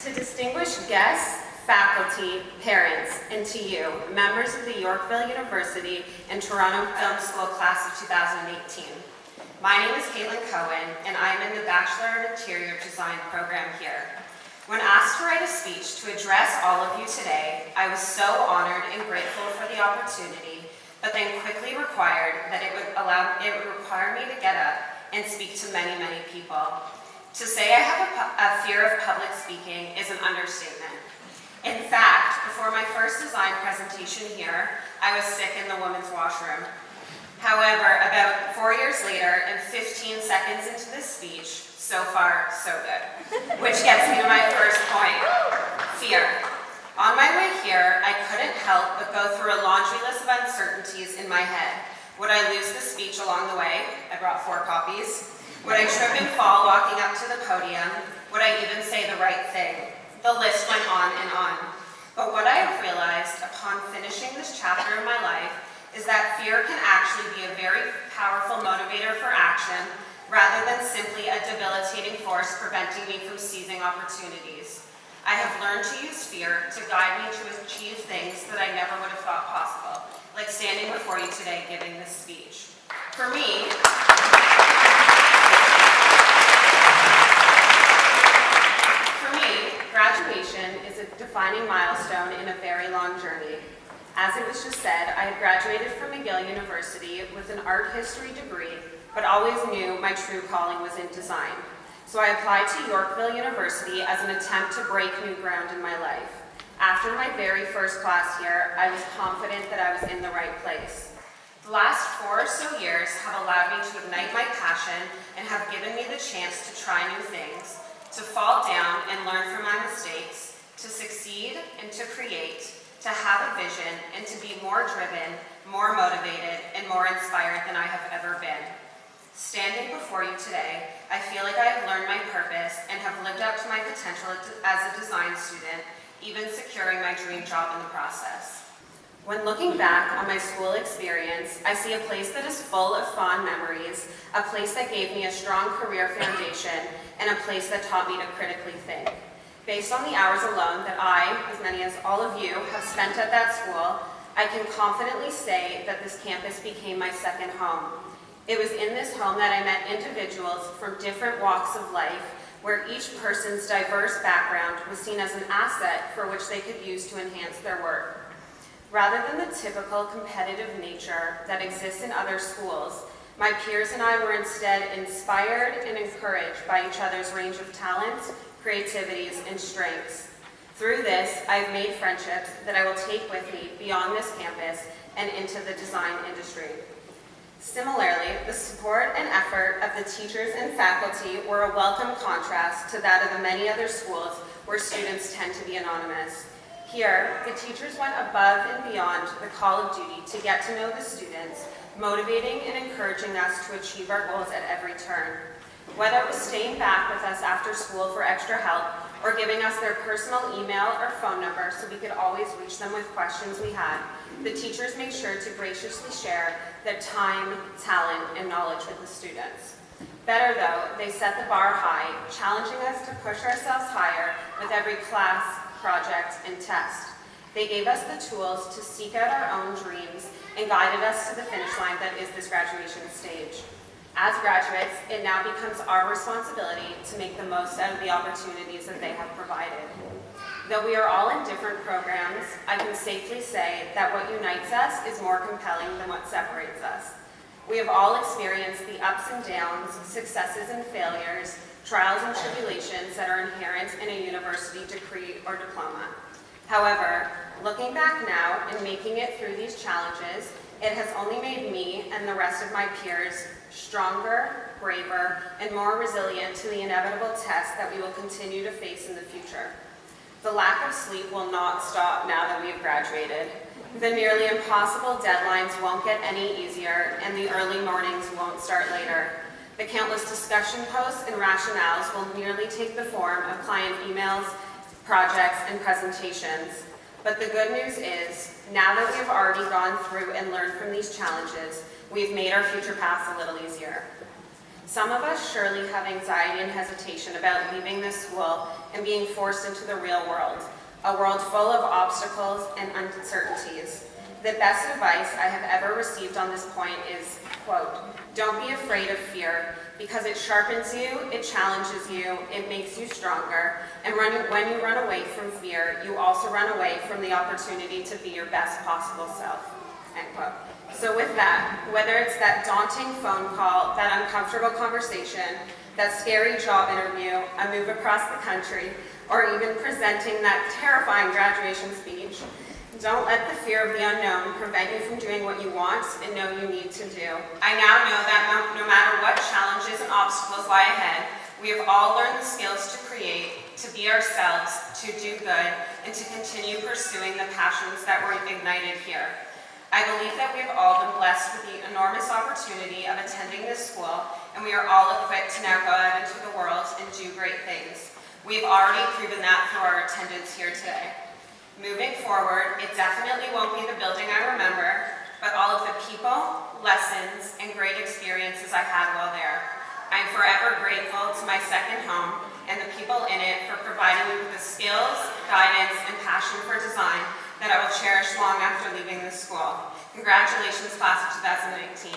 To distinguished guests, faculty, parents, and to you, members of the Yorkville University and Toronto Film School class of 2018. My name is Caitlin Cohen, and I am in the Bachelor of Interior Design program here. When asked to write a speech to address all of you today, I was so honored and grateful for the opportunity, but then quickly required that it would require me to get up and speak to many, many people. To say I have a fear of public speaking is an understatement. In fact, before my first design presentation here, I was sick in the women's washroom. However, about 4 years later and 15 seconds into this speech, so far, so good. Which gets me to my first point, fear. On my way here, I couldn't help but go through a laundry list of uncertainties in my head. Would I lose the speech along the way? I brought 4 copies. Would I trip and fall walking up to the podium? Would I even say the right thing? The list went on and on. But what I have realized upon finishing this chapter of my life is that fear can actually be a very powerful motivator for action rather than simply a debilitating force preventing me from seizing opportunities. I have learned to use fear to guide me to achieve things that I never would have thought possible, like standing before you today giving this speech. For me, graduation is a defining milestone in a very long journey. As it was just said, I had graduated from McGill University with an art history degree, but always knew my true calling was in design. So I applied to Yorkville University as an attempt to break new ground in my life. After my very first class here, I was confident that I was in the right place. The last 4 or so years have allowed me to ignite my passion and have given me the chance to try new things, to fall down and learn from my mistakes, to succeed and to create, to have a vision and to be more driven, more motivated, and more inspired than I have ever been. Standing before you today, I feel like I have learned my purpose and have lived up to my potential as a design student, even securing my dream job in the process. When looking back on my school experience, I see a place that is full of fond memories, a place that gave me a strong career foundation, and a place that taught me to critically think. Based on the hours alone that I, as many as all of you, have spent at that school, I can confidently say that this campus became my second home. It was in this home that I met individuals from different walks of life, where each person's diverse background was seen as an asset for which they could use to enhance their work. Rather than the typical competitive nature that exists in other schools, my peers and I were instead inspired and encouraged by each other's range of talents, creativities, and strengths. Through this, I've made friendships that I will take with me beyond this campus and into the design industry. Similarly, the support and effort of the teachers and faculty were a welcome contrast to that of the many other schools where students tend to be anonymous. Here, the teachers went above and beyond the call of duty to get to know the students, motivating and encouraging us to achieve our goals at every turn. Whether it was staying back with us after school for extra help or giving us their personal email or phone number so we could always reach them with questions we had, the teachers made sure to graciously share their time, talent, and knowledge with the students. Better though, they set the bar high, challenging us to push ourselves higher with every class, project, and test. They gave us the tools to seek out our own dreams and guided us to the finish line that is this graduation stage. As graduates, it now becomes our responsibility to make the most out of the opportunities that they have provided. Though we are all in different programs, I can safely say that what unites us is more compelling than what separates us. We have all experienced the ups and downs, successes and failures, trials and tribulations that are inherent in a university degree or diploma. However, looking back now and making it through these challenges, it has only made me and the rest of my peers stronger, braver, and more resilient to the inevitable tests that we will continue to face in the future. The lack of sleep will not stop now that we have graduated. The nearly impossible deadlines won't get any easier, and the early mornings won't start later. The countless discussion posts and rationales will nearly take the form of client emails, projects, and presentations. But the good news is, now that we have already gone through and learned from these challenges, we've made our future paths a little easier. Some of us surely have anxiety and hesitation about leaving this school and being forced into the real world, a world full of obstacles and uncertainties. The best advice I have ever received on this point is, quote, "Don't be afraid of fear, because it sharpens you, it challenges you, it makes you stronger, and when you run away from fear, you also run away from the opportunity to be your best possible self," end quote. So with that, whether it's that daunting phone call, that uncomfortable conversation, that scary job interview, a move across the country, or even presenting that terrifying graduation speech, don't let the fear of the unknown prevent you from doing what you want and know you need to do. I now know that no matter what challenges and obstacles lie ahead, we have all learned the skills to create, to be ourselves, to do good, and to continue pursuing the passions that were ignited here. I believe that we have all been blessed with the enormous opportunity of attending this school, and we are all equipped to now go out into the world and do great things. We have already proven that through our attendance here today. Moving forward, it definitely won't be the building I remember, but all of the people, lessons, and great experiences I had while there. I am forever grateful to my second home and the people in it for providing me with the skills, guidance, and passion for design that I will cherish long after leaving this school. Congratulations, class of 2019.